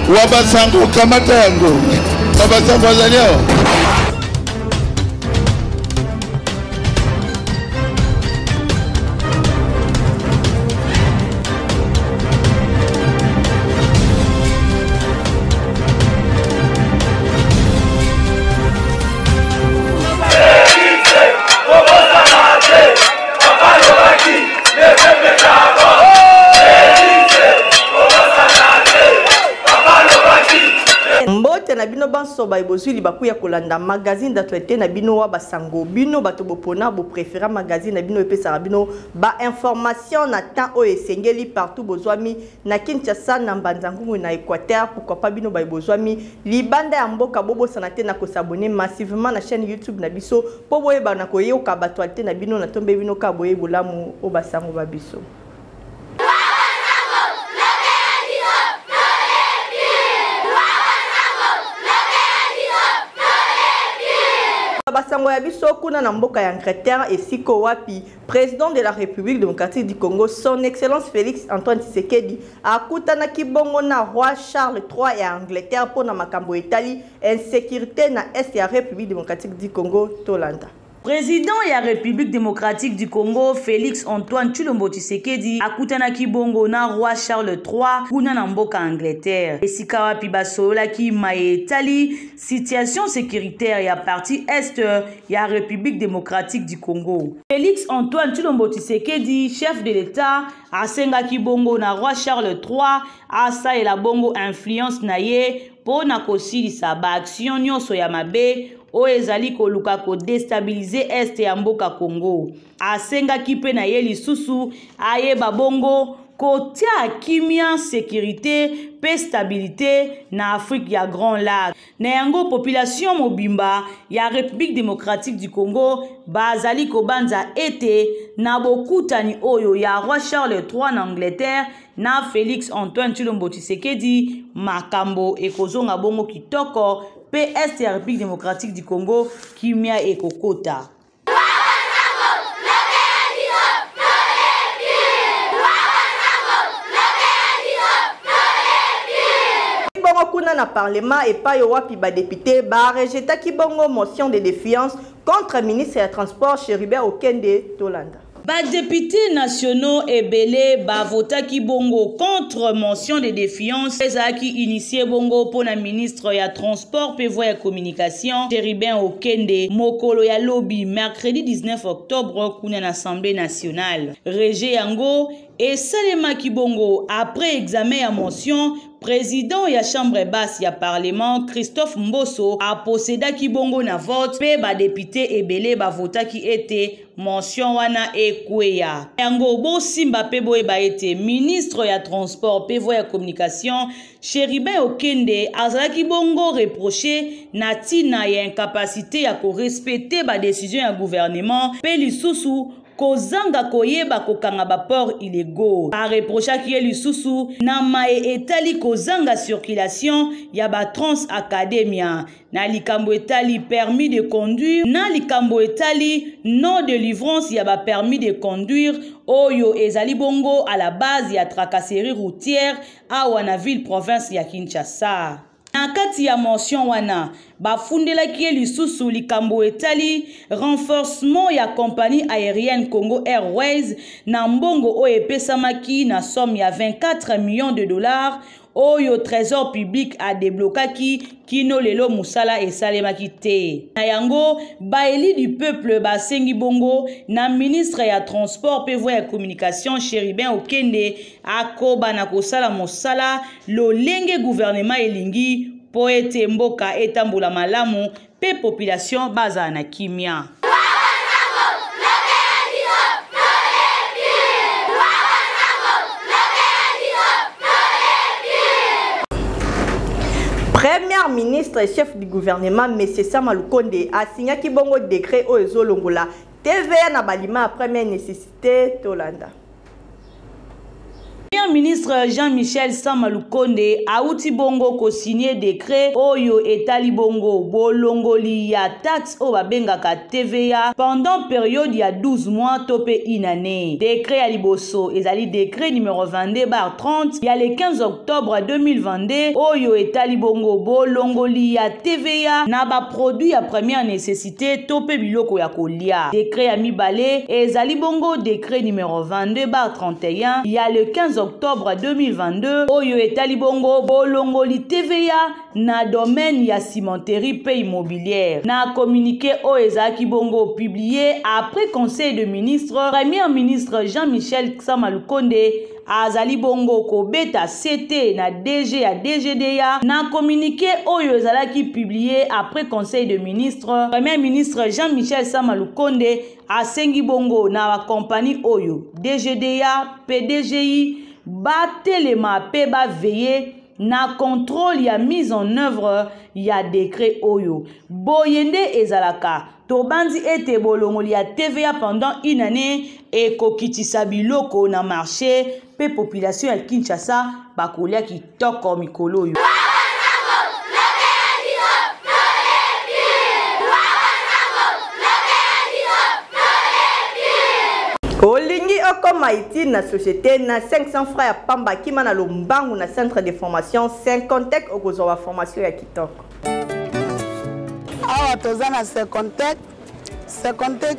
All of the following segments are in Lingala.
Wabasango kamata yango. Wabasango wazaliao. na bino banso ba ibozuli bakuya kolanda magazine d'actualité na bino wa basango bino bato bopona bo préféra magazine na bino epesa bino ba information na temps o esengeli partout bozwami na Kinshasa na Mbanzangungu na Équateur pourquoi pas bino ba ibozwami libanda ya mboka bobo sanate na ko s'abonner massivement na chaîne YouTube na biso po boyeba na koyoka ba actualité na bino na tombe bino ka boye bolamu o basango ba biso. Basango ya biso kuna na mboka ya Angleterre et siko wapi président de la République démocratique du Congo son excellence Félix Antoine Tshisekedi akutana kibongo na roi Charles III ya Angleterre pour na makambo etali insécurité na est ya République démocratique du Congo Tolanda. Président de la République démocratique du Congo, Félix Antoine Tshilombo Tshisekedi, akutana kibongo na roi Charles III, kuna na mboka Angleterre. Esika wapi basola ki maetali, situation sécuritaire ya partie est ya République démocratique du Congo. Félix Antoine Tshilombo Tshisekedi, chef de l'État, asenga kibongo na roi Charles III, asa la bongo influence na ye, po na kosilisa ba action nyonso ya mabe, o ezali koluka ko déstabiliser est ya mboka Congo. Asenga kipe na ye lisusu aye babongo kotia kimia sécurité pe stabilité na Afrique ya Grand Lac. Na yango population mobimba ya République démocratique du Congo bazali kobanza ete na bokutani oyo ya roi Charles III na Angleterre na Félix Antoine Tshilombo Tshisekedi makambo ekozonga bongo kitoko pe est ya République démocratique du Congo kimia ekokota. Kuna na parlement et pas yo wapi ba député ba rejeta ki bongo motion de défiance contre ministre des Transports Chérubin Okende Tolanda. Ba députés nationaux et belé ba vota ki bongo contre motion de défiance qui initié bongo pour la ministre ya transport pe voie communication Chérubin Okende mokolo ya lobby mercredi 19 octobre kuna na Assemblée nationale. Régé yango et Salema Kibongo après examen à motion président ya chambre basse ya parlement Christophe Mboso a posséda Kibongo na vote pe ba député ebele ba vota ki ete mention wana ekweya yango bo simba pe boye ba ete ministre ya transport pe voie communication Chérubin Okende azala Kibongo reproché na tina ya incapacité ya ko respecter ba décision ya gouvernement pe lisusu kozanga koyeba kokanga ba port illégaux a reprocha ki lisusu na mae etali kozanga circulation ya ba trans academia na likambo etali permis de conduire na likambo etali non de livrance ya ba permis de conduire oyo ezali bongo à la base ya tracasserie routière a wana ville province ya Kinshasa. Na kati ya mention wana bafundela ki lisusu likambo etali renforcement ya compagnie aérienne Congo Airways na mbongo o epesamaki na somme ya 24 millions de dollars oyo trésor public a déblocaki kino lelo musala esalemaki te. Na yango baeli du peuple basengi bongo na ministre ya transport pe voie communication Chérubin Okende akoba na kosala mosala lolenge gouvernement elingi po ete mboka etambola malamu pe population baza na kimia. Premier ministre et chef du gouvernement M. Sama Lukonde a signé Kibongo décret au Ezolongola TVA na balima première nécessité Tolanda. Premier ministre Jean-Michel Sama Lukonde auti bongo ko signé décret oyo etali bongo bolongoli ya taxe o babengaka TVA pendant période ya 12 mois topé une année. Décret ya liboso ezali décret numéro 22/30 ya le 15 octobre 2022 oyo etali bongo bolongoli ya TVA na ba produit ya première nécessité topé biloko ya kolia. Décret ya mibale ezali bongo décret numéro 22/31 ya le 15 octobre 2022 oyo etali bongo bolongoli TVA na domaine ya cimenterie pe immobilière. Na communiqué o ezaki bongo publié après conseil de ministres, premier ministre Jean-Michel Sama Lukonde azali bongo kobeta CT na DG ya DGDA. Na communiqué oyo ezalaki publié après conseil de ministres, premier ministre Jean-Michel Sama Lukonde asengi bongo na ba compagnie oyo DGDA, PDGI batelema pe ba veiller na contrôle ya mise en œuvre ya décret oyo. Boyende ezalaka tobandi ete bolongoli ya TVA pendant une année et kokitisa biloko na marché pe population ya Kinshasa bakolia kitoko mikolo yo. Olingi okoma iti na société na 500 francs ya pamba kima na lombangu na centre de formation 50 okozwa formation ya kitoko. Awa tozana 50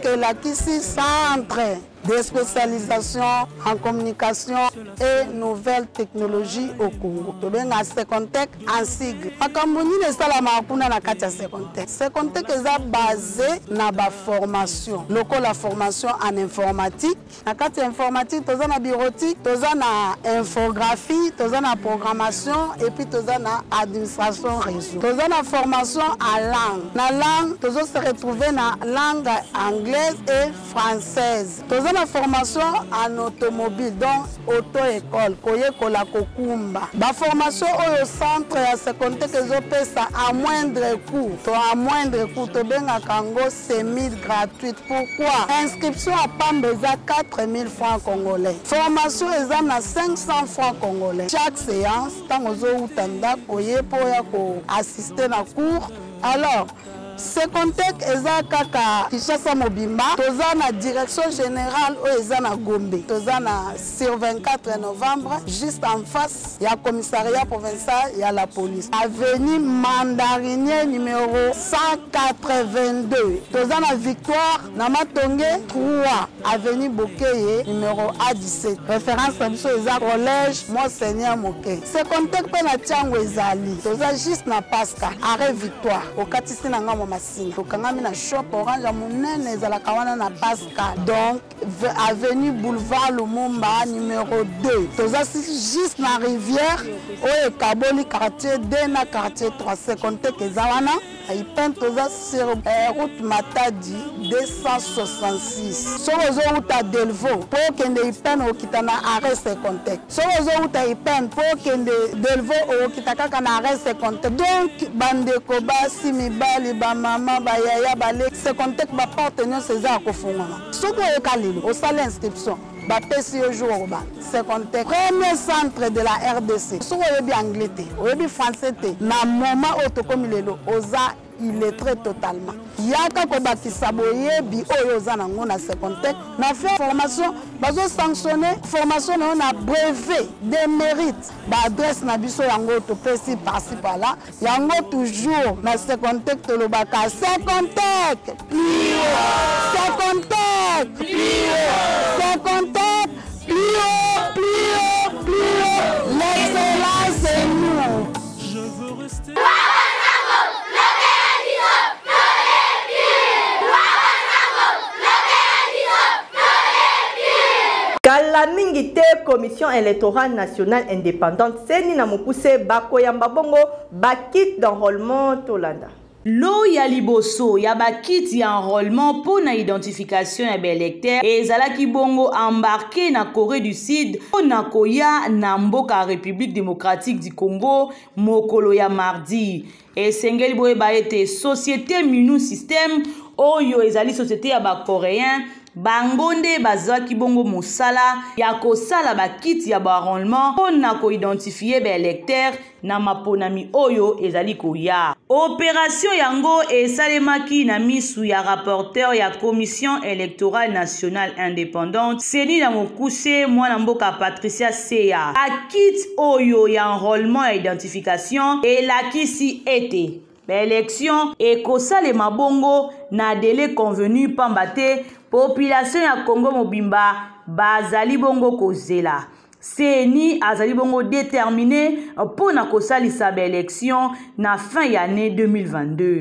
que la kisi centre de spécialisation en communication et nouvelles technologies au Congo. Tobenga Secontec en sigle. Makamoni ne sala makuna na kati ya Secontec. Secontec est basé na ba formation. Loko la formation en informatique. Na kati informatique toza na bureautique, toza na infographie, toza na programmation et puis toza na administration réseau. Toza na formation en langue. Na langue tozo se retrouver na langue anglaise et française. Toza la formation en automobile, donc auto-école, koye kola kokumba. La formation au centre ya Secontec ezopesa à moindre coût. To à moindre coût, to benga kango semi-gratuite. Pourquoi? Inscription à Pambeza 4000 francs congolais. Formation eza na 500 francs congolais. Chaque séance, tango zo utanda koye poya ko assister na cours. Alors, Secontec eza kaka Kinshasa Mobimba, toza na direction générale o eza na Gombe. Toza na sur 24 novembre juste en face ya commissariat provincial ya la police. Avenue Mandarinier numéro 182. Toza na Victoire na Matonge 3 avenue Bokeye numéro A17. Référence à biso eza collège Monseigneur Moke. Secontec pe na Tiango ezali. Toza juste na Pasca arrêt Victoire au katisi na ngamo masina. Tokangami na shop orange ya munene ezalaka wana na Pascal. Donc avenue boulevard Lumumba numéro 2. Toza juste na rivière oyo kaboli quartier 2 na quartier 3. Secontec ezawana aipen toza sur route Matadi 266. Soko zo uta Delvaux pour kende ipen okita na arrêt Secontec. Soko zo uta ipen pour kende Delvaux okita kaka na arrêt Secontec. Donc bandeko basi mibali ba mama ba yaya ba le Secontec ba partenaire César kofungana. Soko yokalilo au salle inscription. Bapesi au jour ba Secontec premier centre de la RDC. Soko yobi anglais te, yobi français te. Na moment otokomi lelo oza illettré totalement. Yaka ko bakisa boyebi oyo za nango na Secontec na fait formation bazo sanctionner formation na brevet de mérite ba adresse na biso yango to pesi par-ci par-là yango toujours na Secontec to lobaka Secontec plus haut Secontec plus haut Secontec plus haut plus haut plus haut l'excellence c'est nous. Je veux rester Kala mingi te commission électorale nationale indépendante seni na mopuse bakoyamba bongo bakit d'enrôlement tolanda. Lo ya liboso ya bakit ya enrôlement pour na identification ya électeur ezalaki bongo embarqué na Corée du Sud na koya na mboka République démocratique du Congo mokolo ya mardi. Esengeli boye ba ete société Minu System oyo ezali société ya ba coréen bangonde bazwaki bongo mosala ya kosala bakiti ya baarrangement mpona koidentifie baélecteur na maponami oyo ezali koya. Opération yango esalemaki na misu ya rapporteur ya commission électorale nationale indépendante Seni na mokuse mwana mboka Patricia Seya. Bakiti oyo ya enrôlement ya identification elakisi ete l'élection ekosalema bongo na délai convenu pamba te population ya Congo mobimba bazali bongo kozela. Seni azali bongo déterminé pour na kosalisa ba élection na fin ya année 2022.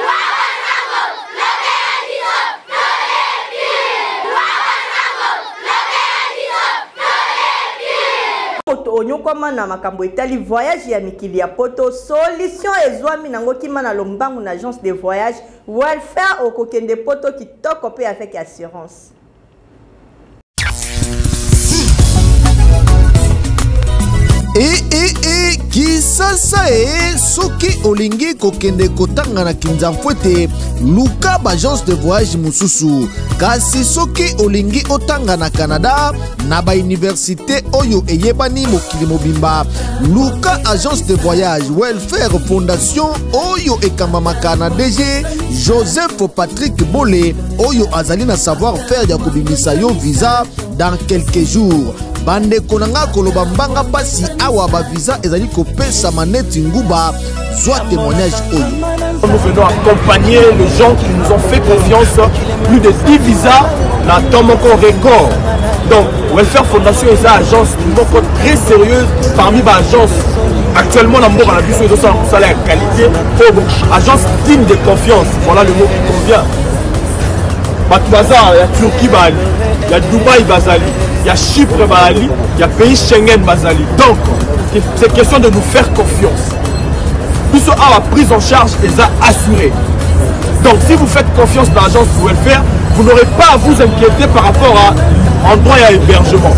Onyokoma na makambo etali voyage ya mikili ya poto solution ezwami nango kima na lombangu na agence de voyage welfare okokende poto kitoko pe avec assurance. Kisasa soki olingi kokende kotanga na Kinzamfwete luka agence de voyage mususu kasi soki olingi otanga na Canada na ba université oyo eyebani mokili mobimba luka agence de voyage welfare fondation oyo ekambamaka na DG Joseph Patrick Bole oyo azali na savoir faire ya kobimisa yo visa dans quelques jours. Bande konanga koloba mbanga pasi awa ba visa ezali kopesa maneti nguba soit témoignage oyo. Nous venons accompagner les gens qui nous ont fait confiance, plus de 10 visas dans Tomoko Record. Donc, Welfare Fondation est une agence très sérieuse parmi les agences. Actuellement, la mort à la bus de salaire qualité, agence digne de confiance. Voilà le mot qui convient. Batbazar, il y a Turquie, il y a Dubaï, il y a Chypre, il y a pays Schengen, donc c'est question de nous faire confiance. Tout ça a la prise en charge et ça assuré. Donc si vous faites confiance dans l'agence de welfare, vous n'aurez pas à vous inquiéter par rapport à endroit et à hébergement.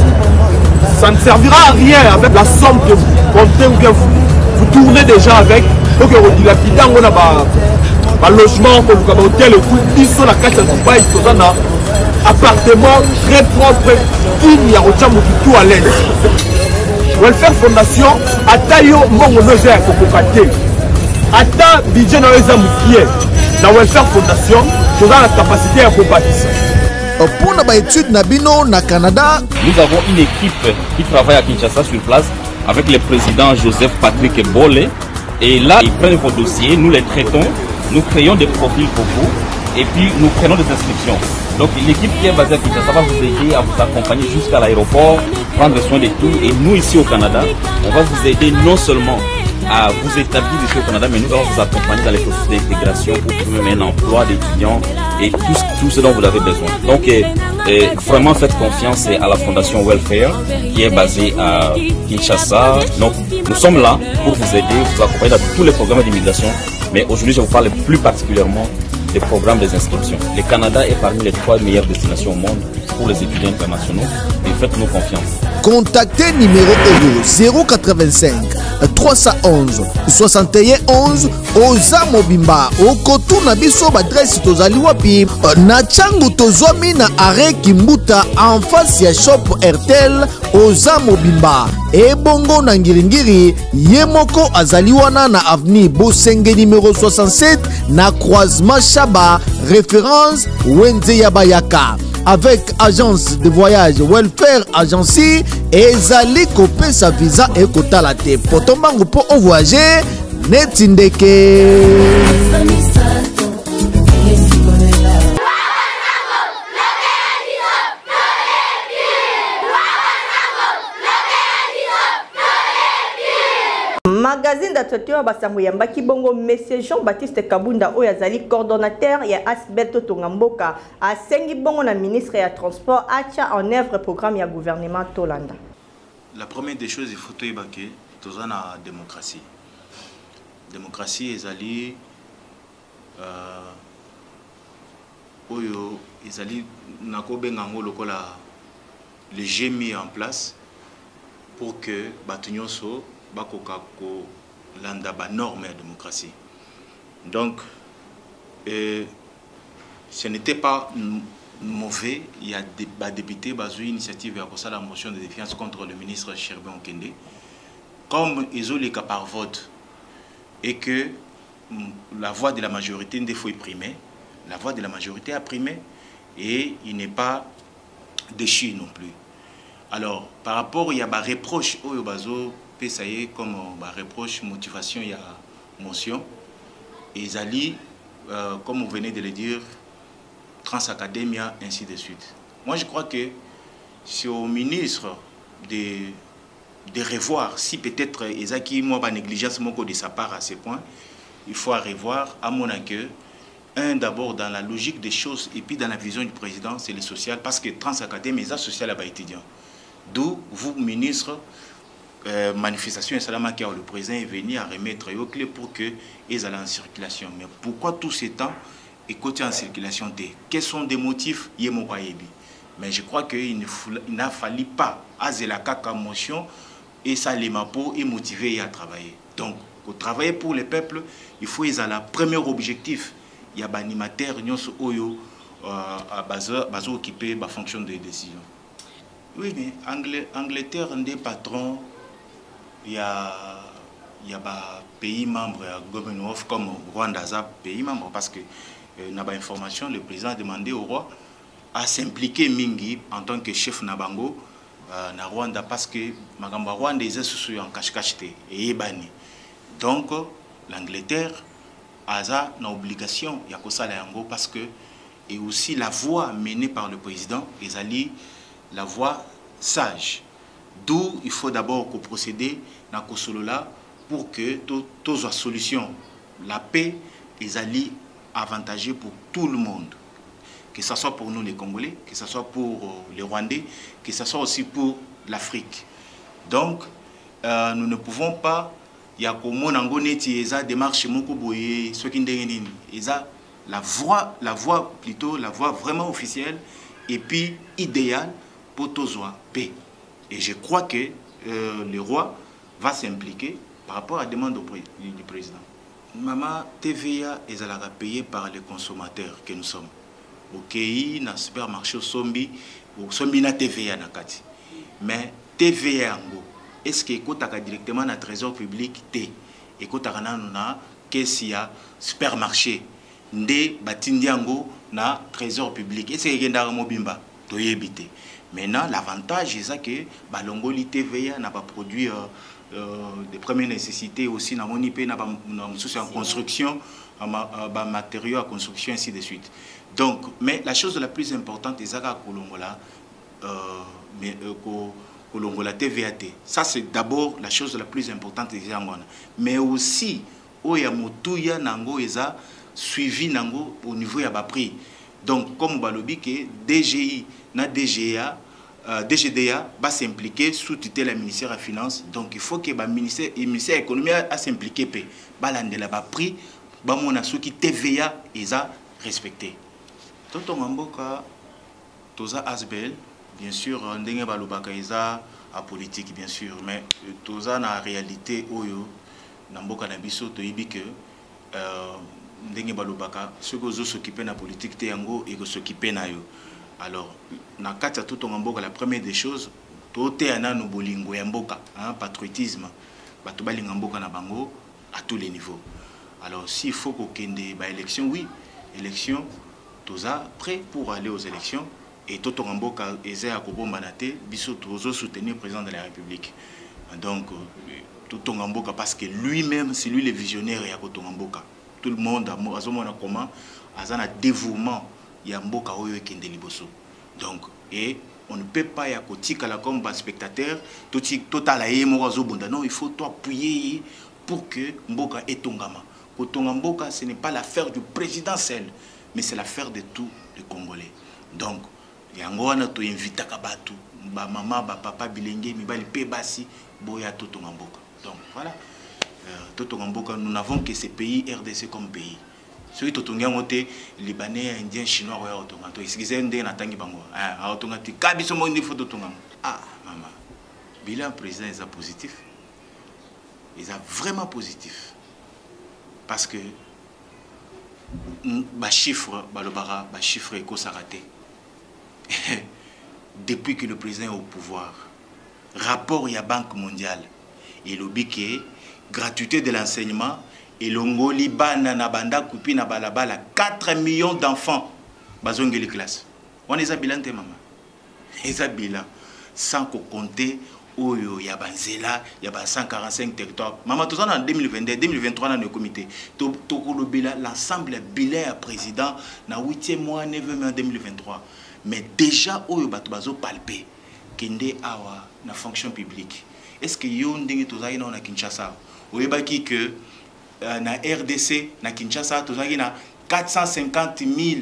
Ça ne servira à rien avec la somme que vous comptez ou bien vous tournez déjà avec. Donc on dit la petite on a un logement, un hôtel et tout. Ils sont la carte de Dubaï, ils sont appartement très propre, digne, à tout à l'aise. Welfare Fondation, Atayo Mongonoze à Kokokate. Ata budget na weza mukie. Na Welfare Fondation, nous avons la capacité à bâtir. Pour la étude Nabino na Canada, nous avons une équipe qui travaille à Kinshasa sur place avec le président Joseph Patrick Bole. Et là, ils prennent vos dossiers, nous les traitons, nous créons des profils pour vous et puis nous prenons des inscriptions. Donc l'équipe qui est basée à Kinshasa va vous aider à vous accompagner jusqu'à l'aéroport, prendre soin de tout. Et nous ici au Canada, on va vous aider non seulement à vous établir ici au Canada, mais nous allons vous accompagner dans les processus d'intégration pour trouver un emploi d'étudiants et tout ce dont vous avez besoin. Donc vraiment faites confiance à la Fondation Welfare qui est basée à Kinshasa. Donc nous sommes là pour vous aider, vous accompagner dans tous les programmes d'immigration. Mais aujourd'hui je vous parle plus particulièrement des programmes des inscriptions. Le Canada est parmi les 3 meilleures destinations au monde pour les étudiants internationaux et faites-nous confiance. Contactez numéro 085 311 61 11 Oza Mobimba Okotu na biso adresse tozali wapi na changu tozwami na arrêt Kimbuta en face ya shop Airtel Oza Mobimba ebongo na ngiringiri yemoko azali wana na avenue Bosenge numéro 67 na croisement Chaba référence Wenze Yabayaka. Avec agence de voyage Welfare Agency ezali kopé sa visa et kotala te potombango po o voyager netindeke. Magazine d'attraction basango yambaki bongo Monsieur Jean-Baptiste Kabunda oyo azali coordonnateur ya Asbelto Tongamboka asengi bongo na ministre ya transport acha en œuvre programme ya gouvernement Tolanda. La première des choses il faut toyebake toza na démocratie. Démocratie ezali oyo ezali nakobenga ngo lokola le jeu mis en place pour que bato nyonso bakoka ko landa ba norme ya démocratie. Donc ce n'était pas mauvais. Il y a des députés qui ont une initiative à la motion de défiance contre le ministre Cherben Okende. Comme ils ont les cas par vote et que la voix de la majorité ne faut primer, la voix de la majorité a primé et il n'est pas déchu non plus. Alors, par rapport, il y a des reproches au Bazo, comme reproche, motivation, il y a motion. Et Zali, comme vous venez de le dire, Transacadémia, ainsi de suite. Moi, je crois que c'est au ministre de revoir si peut-être Ezaki, moi, ma négligence de sa part à ce point, il faut revoir, à mon accueil, d'abord dans la logique des choses et puis dans la vision du président, c'est le social, parce que Transacadémia, c'est social à étudiants. D'où, vous, ministre, manifestation et salama qui le président est venu à remettre aux clés pour que ils aient en circulation. Mais pourquoi tous ces temps et côté en circulation? Quels sont des motifs? Mais je crois qu'il n'a fallu pas azer la caca motion et ça les mapo et motiver à travailler. Donc, pour travailler pour le peuple, il faut qu'ils aient le premier objectif. Il y a des animateurs qui sont occupés de la fonction de décision. Oui, mais Angleterre, des patrons, il y a des pays membres, Commonwealth comme Rwanda, pays membre, parce que dans l'information, le président a demandé au roi à s'impliquer Mingi en tant que chef Nabango na Rwanda, parce que Magamba Rwanda est en cache-cache et bani. Donc, l'Angleterre a une obligation, il y a parce que, et aussi la voie menée par le président, la voie sage. D'où il faut d'abord procéder dans Kosolola pour que toutes les solutions, la paix, est avantageux pour tout le monde. Que ce soit pour nous les Congolais, que ce soit pour les Rwandais, que ce soit aussi pour l'Afrique. Donc, nous ne pouvons pas, il y a comme on démarche Mokoboye, ce qui est la voie vraiment officielle et puis idéale pour tous paix. Et je crois que le roi va s'impliquer par rapport à la demande du président. Maman, TVA est payée par les consommateurs que nous sommes. Au Kei, dans le supermarché, Sombi na TVA nakati. Mais TVA, est-ce que est directement dans le trésor public? Et quand on a un supermarché, nde batindiango na trésor public. Est-ce que est mobimba? Maintenant, l'avantage est que Balongoli TVA n'a pas produit des premières nécessités aussi dans mon IP, en construction, en matériaux à construction, ainsi de suite. Donc, mais la chose la plus importante est que Kolongola TVAT. Ça, c'est d'abord la chose la plus importante. Mais aussi, Oyamotuya Nango Eza suivi Nango au niveau de prix. Donc, comme Balobi, DGI, na DGA, DGDA va s'impliquer sous tutelle du ministère de la Finance. Donc, il faut que le ministère de l'économie s'implique. Balandela ba prix, bamona souki TVA eza respecté. Toto Mamboka, Toza Asbel, bien sûr, ndenge balobaka eza à politique, bien sûr, mais Toza na réalité oyo, Namboka na biso toyibi que ndenge balobaka, ceux qui s'occupent de la politique te yango et qui s'occupent na yo. Alors, na kati Toto Mamboka, la première des choses, tote ana no bolingo ya mboka, patriotisme, bato balinga mboka na bango à tous les niveaux. Alors, s'il faut qu'on ait des élections, oui, élections, Toza prêt pour aller aux élections. Et Toto Mamboka eza à Kobombanate, biso Tozo soutenir le président de la République. Donc, Toto Mamboka, parce que lui-même, c'est lui le visionnaire et Toto Mamboka. Tout le monde a comment, a un dévouement, il y a Mboka Oyo et Kende Liboso. Donc, et on ne peut pas y avoir comme spectateur, total non, il faut appuyer pour que Mboka ait Tongama. Mboka, ce n'est pas l'affaire du président seul, mais c'est l'affaire de tous les Congolais. Donc, il y a un to invite à Kabatu, maman, papa, bilenge, mibali, pebasi, boya Toto Mboka. Donc, voilà. Toto Mboka, nous n'avons que ces pays RDC comme pays. Ceux qui sont Libanais, Indiens, Chinois, ah, maman, bilan président est positif. Il est vraiment positif. Parce que les chiffres, les chiffres éco s'arrêtent. depuis que le président est au pouvoir, rapport il y a Banque mondiale et l'obiki gratuité de l'enseignement et l'ongoli bana na banda kupi na balabala 4 millions d'enfants bazongeli classe. On est à bilan te maman. Les bilan sans compter oyo ya banzela ya ba 145 territoires. Maman tout ça en 2022 2023 dans le comité. To l'ensemble bilan à président na 8e mois 9e mois 2023. Mais déjà oyo bato bazo palper kende awa na fonction publique. Est-ce que yo ndenge tozaki na Kinshasa oyebaki que na RDC na Kinshasa tozaki na 450 000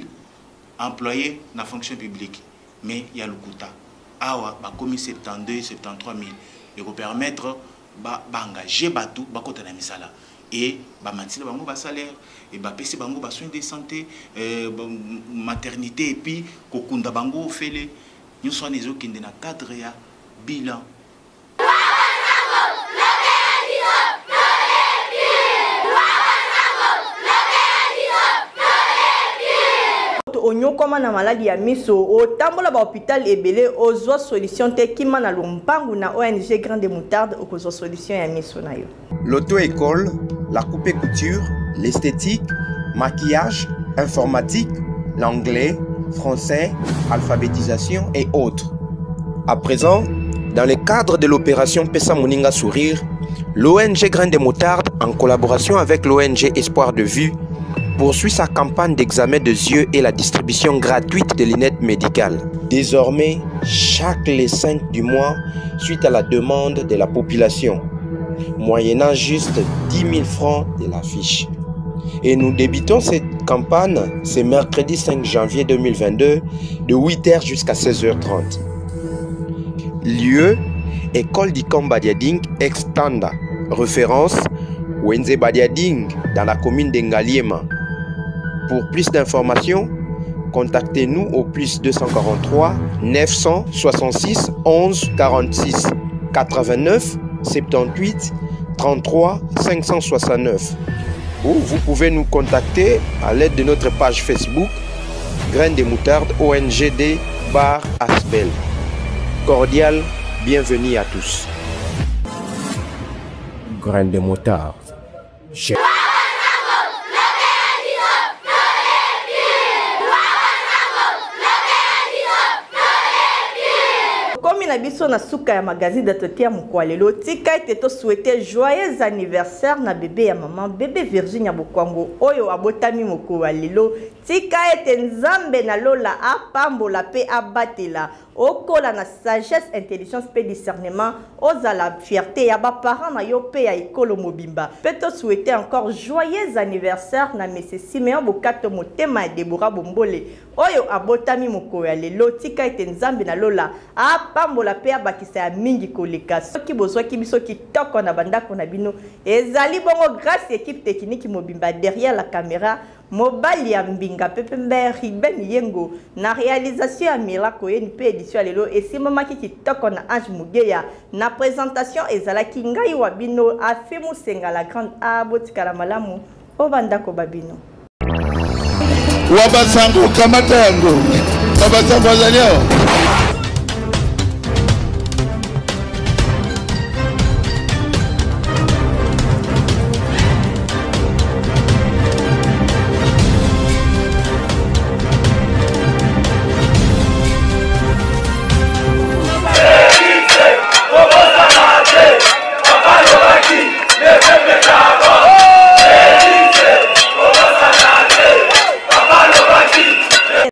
employés na fonction publique, mais il y a le quota awa ba komi 72 73 000 et pour permettre ba engager batou ba kota na misala et ba matila bango ba salaire et ba pesi bango ba soins de santé maternité et puis kokunda bango fele nous sommes les autres qui na cadre ya bilan. Onyokoma na maladie ya miso otambola ba hôpital ebele ozwa solution te kima na lompangu na ONG Grain de Moutarde okozwa solution ya miso na yo. L'auto-école, la coupe et couture, l'esthétique, maquillage, informatique, l'anglais, français, alphabétisation et autres. À présent, dans le cadre de l'opération Pesa Moninga Sourire, l'ONG Grain de Moutarde, en collaboration avec l'ONG Espoir de Vue, poursuit sa campagne d'examen des yeux et la distribution gratuite de lunettes médicales. Désormais, chaque les 5 du mois, suite à la demande de la population, moyennant juste 10 000 francs de l'affiche. Et nous débutons cette campagne ce mercredi 5 janvier 2022 de 8h jusqu'à 16h30. Lieu, École d'Ikom Badiading Extanda. Référence, Wenze Badiading dans la commune d'Engaliema. Pour plus d'informations, contactez-nous au plus 243 966 11 46 89 78 33 569. Ou vous pouvez nous contacter à l'aide de notre page Facebook Grain de Moutarde ONGD bar Aspel. Cordial bienvenue à tous. Grain de Moutarde. Comme na biso na suka ya magazine d'atotia mukwalelo tika ete to souhaiter joyeux anniversaire na bébé ya maman bébé Virginia Bokwango oyo abotami moko lelo tika ete nzambe na lola apambola pe abatela okola na sagesse intelligence pe discernement ozala fierté ya ba parents na yo pe ya ekolo mobimba pe to souhaiter encore joyeux anniversaire na Monsieur Simeon Bokato motema ya Deborah Bombole oyo abotami moko lelo tika ete nzambe na lola apambola pe abakisa ya mingi koleka soki bozwaki biso kitoko na bandako na bino ezali bongo grâce équipe technique mobimba derrière la caméra mobali ya mbinga pepe mberi ben yengo na réalisation ya Miracle yeni pe édition lelo esimamaki kitoko na Ange Mugeya na présentation ezalaki ngai wa bino Afimu Senga la grande abotikala malamu obandako babino wabasango kamata yango wabasango wazalio